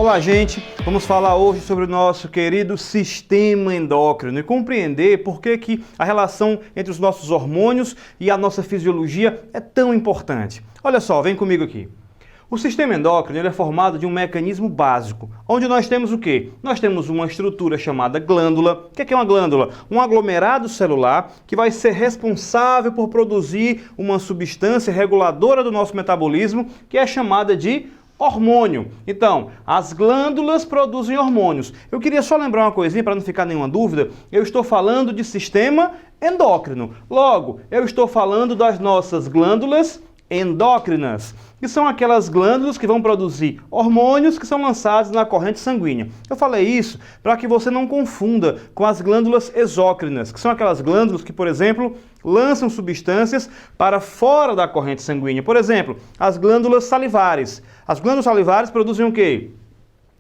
Olá, gente! Vamos falar hoje sobre o nosso querido sistema endócrino e compreender por que a relação entre os nossos hormônios e a nossa fisiologia é tão importante. Olha só, vem comigo aqui. O sistema endócrino ele é formado de um mecanismo básico, onde nós temos o quê? Nós temos uma estrutura chamada glândula. O que é uma glândula? Um aglomerado celular que vai ser responsável por produzir uma substância reguladora do nosso metabolismo, que é chamada de hormônio. Então, as glândulas produzem hormônios. Eu queria só lembrar uma coisinha para não ficar nenhuma dúvida. Eu estou falando de sistema endócrino. Logo, eu estou falando das nossas glândulas endócrinas, que são aquelas glândulas que vão produzir hormônios que são lançados na corrente sanguínea. Eu falei isso para que você não confunda com as glândulas exócrinas, que são aquelas glândulas que, por exemplo, lançam substâncias para fora da corrente sanguínea. Por exemplo, as glândulas salivares. As glândulas salivares produzem o quê?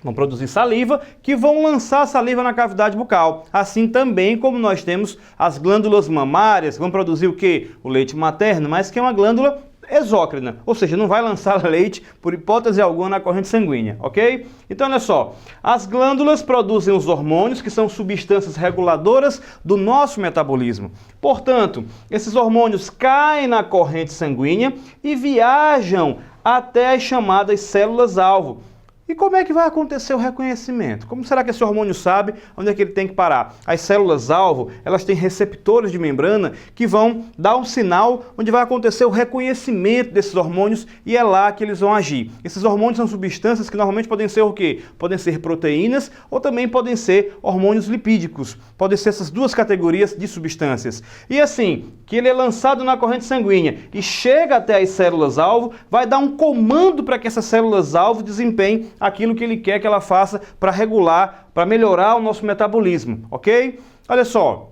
Vão produzir saliva, que vão lançar saliva na cavidade bucal. Assim também como nós temos as glândulas mamárias, que vão produzir o quê? O leite materno, mas que é uma glândula exócrina, ou seja, não vai lançar leite por hipótese alguma na corrente sanguínea, ok? Então, olha só, as glândulas produzem os hormônios, que são substâncias reguladoras do nosso metabolismo. Portanto, esses hormônios caem na corrente sanguínea e viajam até as chamadas células-alvo. E como é que vai acontecer o reconhecimento? Como será que esse hormônio sabe onde é que ele tem que parar? As células-alvo, elas têm receptores de membrana que vão dar um sinal onde vai acontecer o reconhecimento desses hormônios e é lá que eles vão agir. Esses hormônios são substâncias que normalmente podem ser o quê? Podem ser proteínas ou também podem ser hormônios lipídicos. Podem ser essas duas categorias de substâncias. E assim, que ele é lançado na corrente sanguínea e chega até as células-alvo, vai dar um comando para que essas células-alvo desempenhem aquilo que ele quer que ela faça para regular, para melhorar o nosso metabolismo, ok? Olha só,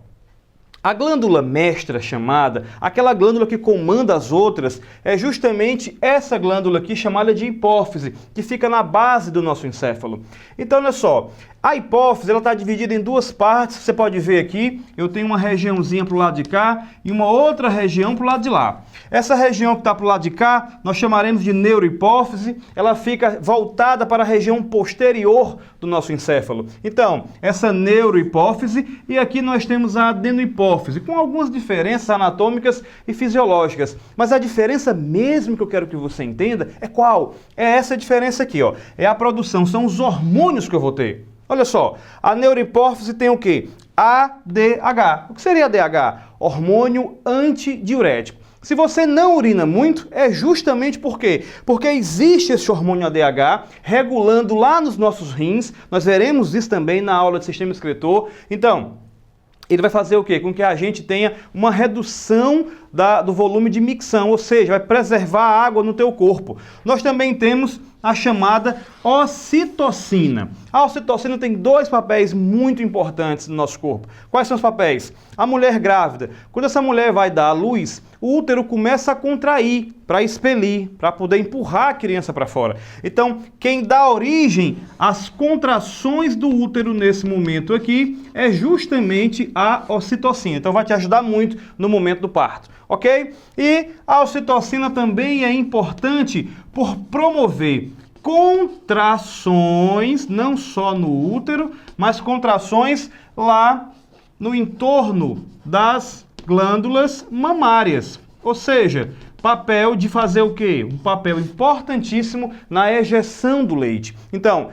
a glândula mestra chamada, aquela glândula que comanda as outras, é justamente essa glândula aqui chamada de hipófise, que fica na base do nosso encéfalo. Então, olha só, a hipófise está dividida em duas partes, você pode ver aqui, eu tenho uma regiãozinha para o lado de cá e uma outra região para o lado de lá. Essa região que está para o lado de cá, nós chamaremos de neurohipófise, ela fica voltada para a região posterior do nosso encéfalo. Então, essa neurohipófise e aqui nós temos a adenohipófise, com algumas diferenças anatômicas e fisiológicas. Mas a diferença mesmo que eu quero que você entenda é qual? É essa diferença aqui, ó. É a produção, são os hormônios que eu vou ter. Olha só, a neurohipófise tem o quê? ADH. O que seria ADH? Hormônio antidiurético. Se você não urina muito, é justamente por quê? Porque existe esse hormônio ADH regulando lá nos nossos rins. Nós veremos isso também na aula de sistema excretor. Então, ele vai fazer o quê? Com que a gente tenha uma redução do volume de micção, ou seja, vai preservar a água no teu corpo. Nós também temos a chamada ocitocina. A ocitocina tem dois papéis muito importantes no nosso corpo. Quais são os papéis? A mulher grávida. Quando essa mulher vai dar à luz, o útero começa a contrair para expelir, para poder empurrar a criança para fora. Então, quem dá origem às contrações do útero nesse momento aqui é justamente a ocitocina. Então, vai te ajudar muito no momento do parto, ok? E a ocitocina também é importante por promover contrações, não só no útero, mas contrações lá no entorno das glândulas mamárias. Ou seja, papel de fazer o quê? Um papel importantíssimo na ejeção do leite. Então,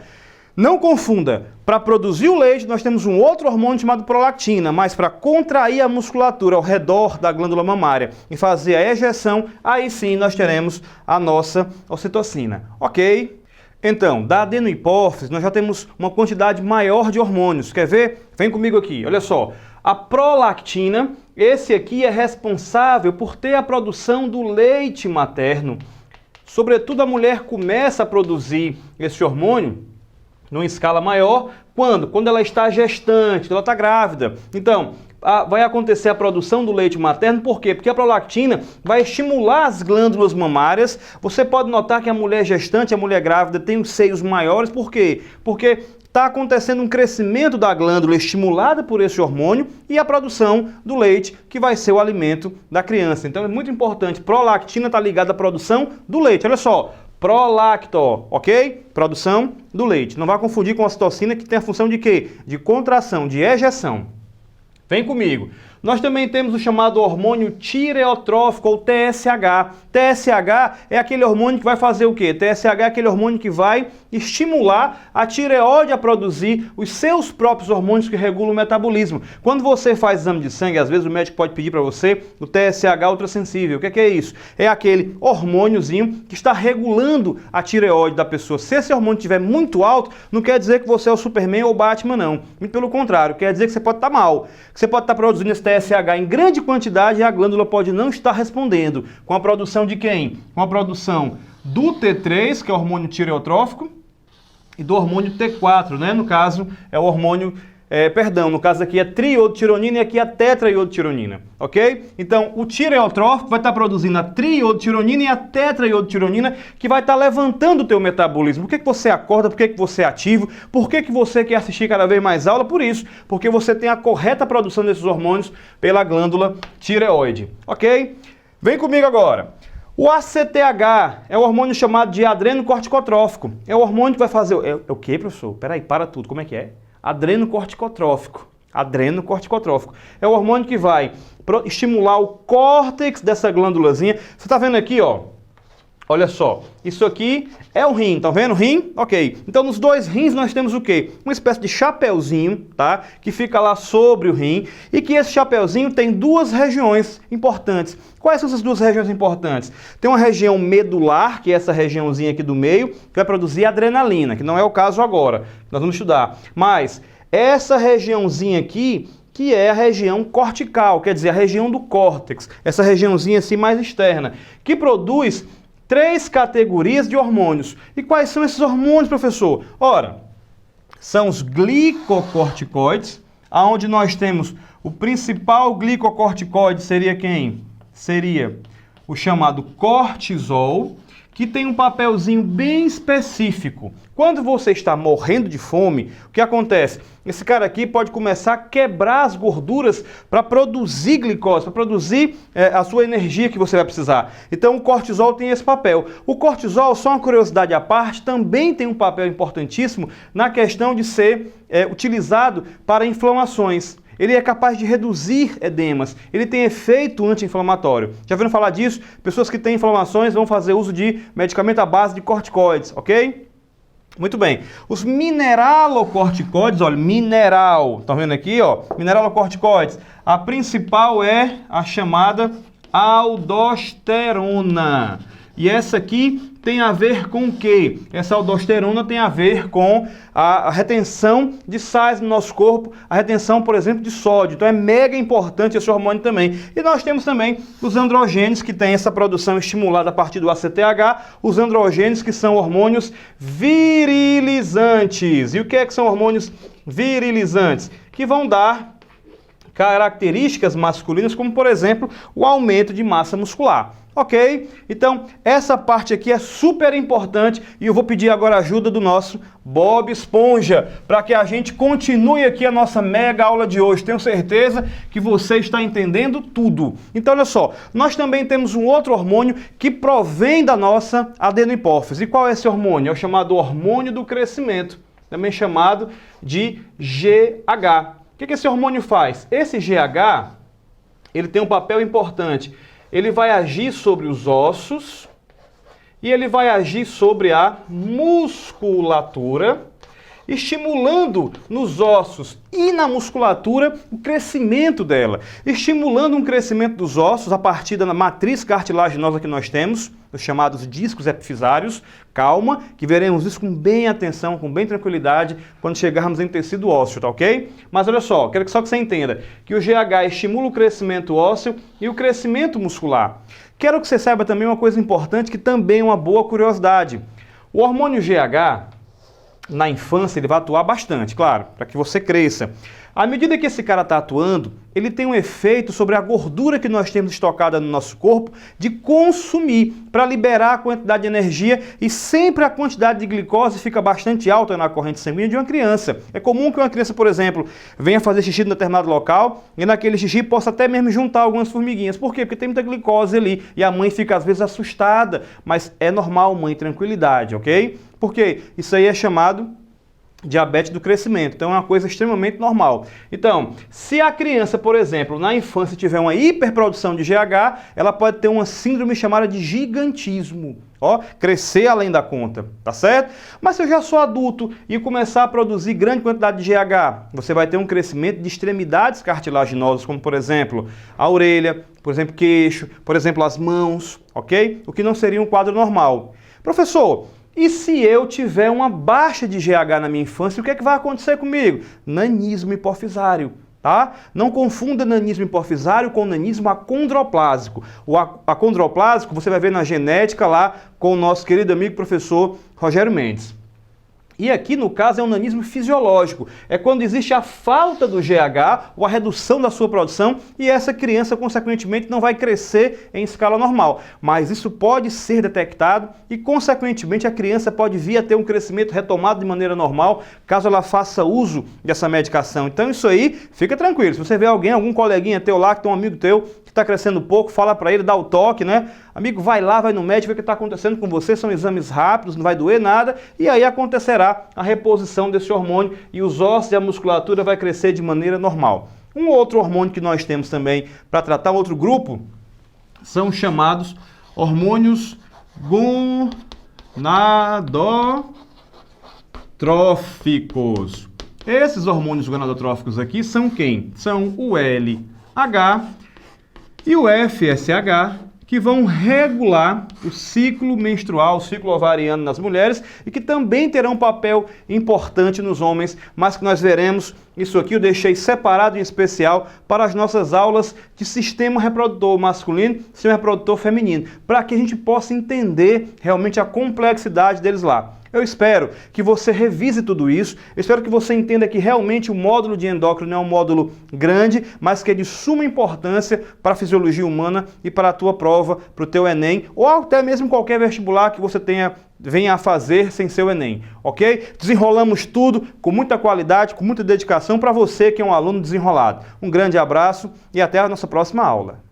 não confunda, para produzir o leite nós temos um outro hormônio chamado prolactina, mas para contrair a musculatura ao redor da glândula mamária e fazer a ejeção, aí sim nós teremos a nossa ocitocina, ok? Então, da adenohipófise nós já temos uma quantidade maior de hormônios, quer ver? Vem comigo aqui, olha só. A prolactina, esse aqui é responsável por ter a produção do leite materno. Sobretudo a mulher começa a produzir esse hormônio numa escala maior, quando ela está gestante, quando ela está grávida. Então, vai acontecer a produção do leite materno, por quê? Porque a prolactina vai estimular as glândulas mamárias. Você pode notar que a mulher gestante, a mulher grávida, tem os seios maiores, por quê? Porque está acontecendo um crescimento da glândula estimulada por esse hormônio e a produção do leite, que vai ser o alimento da criança. Então é muito importante, prolactina está ligada à produção do leite. Olha só, prolacto, ok? Produção do leite. Não vai confundir com a ocitocina, que tem a função de quê? De contração, de ejeção. Vem comigo. Nós também temos o chamado hormônio tireotrófico, ou TSH. TSH é aquele hormônio que vai fazer o quê? TSH é aquele hormônio que vai estimular a tireoide a produzir os seus próprios hormônios que regulam o metabolismo. Quando você faz exame de sangue, às vezes o médico pode pedir para você o TSH ultrassensível. O que é isso? É aquele hormôniozinho que está regulando a tireoide da pessoa. Se esse hormônio estiver muito alto, não quer dizer que você é o Superman ou o Batman, não. Muito pelo contrário, quer dizer que você pode estar mal. Que você pode estar produzindo esse TSH em grande quantidade e a glândula pode não estar respondendo. Com a produção de quem? Com a produção do T3, que é o hormônio tireotrófico, e do hormônio T4, né? No caso, é o hormônio... no caso aqui é triiodtironina e aqui é tetraiodtironina, ok? Então, o tireotrófico vai estar produzindo a triiodtironina e a tetraiodtironina, que vai estar levantando o teu metabolismo. Por que você acorda? Por que você é ativo? Por que você quer assistir cada vez mais aula? Por isso, porque você tem a correta produção desses hormônios pela glândula tireoide, ok? Vem comigo agora. O ACTH é o hormônio chamado de adrenocorticotrófico. É o hormônio que vai fazer... É o quê, professor? Peraí, para tudo. Como é que é? Adrenocorticotrófico. Adrenocorticotrófico. É o hormônio que vai estimular o córtex dessa glândulazinha. Você está vendo aqui, ó? Olha só. Isso aqui é o rim. Tá vendo o rim? Ok. Então, nos dois rins nós temos o quê? Uma espécie de chapeuzinho, tá? Que fica lá sobre o rim. E que esse chapeuzinho tem duas regiões importantes. Quais são essas duas regiões importantes? Tem uma região medular, que é essa regiãozinha aqui do meio, que vai produzir adrenalina, que não é o caso agora, nós vamos estudar. Mas essa regiãozinha aqui, que é a região cortical, quer dizer, a região do córtex, essa regiãozinha assim mais externa, que produz 3 categorias de hormônios. E quais são esses hormônios, professor? Ora, são os glicocorticoides, onde nós temos o principal glicocorticoide seria quem? Seria o chamado cortisol, que tem um papelzinho bem específico. Quando você está morrendo de fome, o que acontece? Esse cara aqui pode começar a quebrar as gorduras para produzir glicose, para produzir a sua energia que você vai precisar. Então o cortisol tem esse papel. O cortisol, só uma curiosidade à parte, também tem um papel importantíssimo na questão de ser utilizado para inflamações. Ele é capaz de reduzir edemas, ele tem efeito anti-inflamatório. Já ouviram falar disso? Pessoas que têm inflamações vão fazer uso de medicamento à base de corticoides, ok? Muito bem. Os mineralocorticoides, olha, mineral, estão vendo aqui, ó? Mineralocorticoides. A principal é a chamada aldosterona. E essa aqui tem a ver com o quê? Essa aldosterona tem a ver com a retenção de sais no nosso corpo, a retenção, por exemplo, de sódio. Então é mega importante esse hormônio também. E nós temos também os androgênios, que têm essa produção estimulada a partir do ACTH, os androgênios que são hormônios virilizantes. E o que é que são hormônios virilizantes? Que vão dar características masculinas, como, por exemplo, o aumento de massa muscular. Ok? Então, essa parte aqui é super importante e eu vou pedir agora a ajuda do nosso Bob Esponja para que a gente continue aqui a nossa mega aula de hoje. Tenho certeza que você está entendendo tudo. Então, olha só, nós também temos um outro hormônio que provém da nossa adenohipófise. E qual é esse hormônio? É o chamado hormônio do crescimento, também chamado de GH. O que esse hormônio faz? Esse GH, ele tem um papel importante. Ele vai agir sobre os ossos e ele vai agir sobre a musculatura, estimulando nos ossos e na musculatura o crescimento dela, estimulando um crescimento dos ossos a partir da matriz cartilaginosa que nós temos, os chamados discos epifisários. Calma, que veremos isso com bem atenção, com bem tranquilidade, quando chegarmos em tecido ósseo, tá ok? Mas olha só, quero que você entenda que o GH estimula o crescimento ósseo e o crescimento muscular. Quero que você saiba também uma coisa importante, que também é uma boa curiosidade. O hormônio GH, na infância ele vai atuar bastante, claro, para que você cresça. À medida que esse cara está atuando, ele tem um efeito sobre a gordura que nós temos estocada no nosso corpo de consumir para liberar a quantidade de energia e sempre a quantidade de glicose fica bastante alta na corrente sanguínea de uma criança. É comum que uma criança, por exemplo, venha fazer xixi em determinado local e naquele xixi possa até mesmo juntar algumas formiguinhas. Por quê? Porque tem muita glicose ali e a mãe fica às vezes assustada, mas é normal, mãe, tranquilidade, ok? Porque isso aí é chamado diabetes do crescimento, então é uma coisa extremamente normal. Então, se a criança, por exemplo, na infância tiver uma hiperprodução de GH, ela pode ter uma síndrome chamada de gigantismo, ó, crescer além da conta, tá certo? Mas se eu já sou adulto e começar a produzir grande quantidade de GH, você vai ter um crescimento de extremidades cartilaginosas, como por exemplo, a orelha, por exemplo, queixo, por exemplo, as mãos, ok? O que não seria um quadro normal. Professor, e se eu tiver uma baixa de GH na minha infância, o que é que vai acontecer comigo? Nanismo hipofisário, tá? Não confunda nanismo hipofisário com nanismo acondroplásico. O acondroplásico você vai ver na genética lá com o nosso querido amigo professor Rogério Mendes. E aqui, no caso, é um nanismo fisiológico. É quando existe a falta do GH ou a redução da sua produção e essa criança, consequentemente, não vai crescer em escala normal. Mas isso pode ser detectado e, consequentemente, a criança pode vir a ter um crescimento retomado de maneira normal caso ela faça uso dessa medicação. Então, isso aí, fica tranquilo. Se você vê alguém, algum coleguinha teu lá, que tem um amigo teu que está crescendo pouco, fala para ele, dá o toque, né? Amigo, vai lá, vai no médico, vê o que está acontecendo com você, são exames rápidos, não vai doer nada, e aí acontecerá a reposição desse hormônio e os ossos e a musculatura vai crescer de maneira normal. Um outro hormônio que nós temos também para tratar outro grupo são os chamados hormônios gonadotróficos. Esses hormônios gonadotróficos aqui são quem? São o LH e o FSH, que vão regular o ciclo menstrual, o ciclo ovariano nas mulheres e que também terão um papel importante nos homens, mas que nós veremos, isso aqui eu deixei separado em especial para as nossas aulas de sistema reprodutor masculino e sistema reprodutor feminino, para que a gente possa entender realmente a complexidade deles lá. Eu espero que você revise tudo isso, eu espero que você entenda que realmente o módulo de endócrino é um módulo grande, mas que é de suma importância para a fisiologia humana e para a tua prova, para o teu Enem, ou até mesmo qualquer vestibular que você venha a fazer sem ser o Enem, ok? Desenrolamos tudo com muita qualidade, com muita dedicação para você que é um aluno desenrolado. Um grande abraço e até a nossa próxima aula.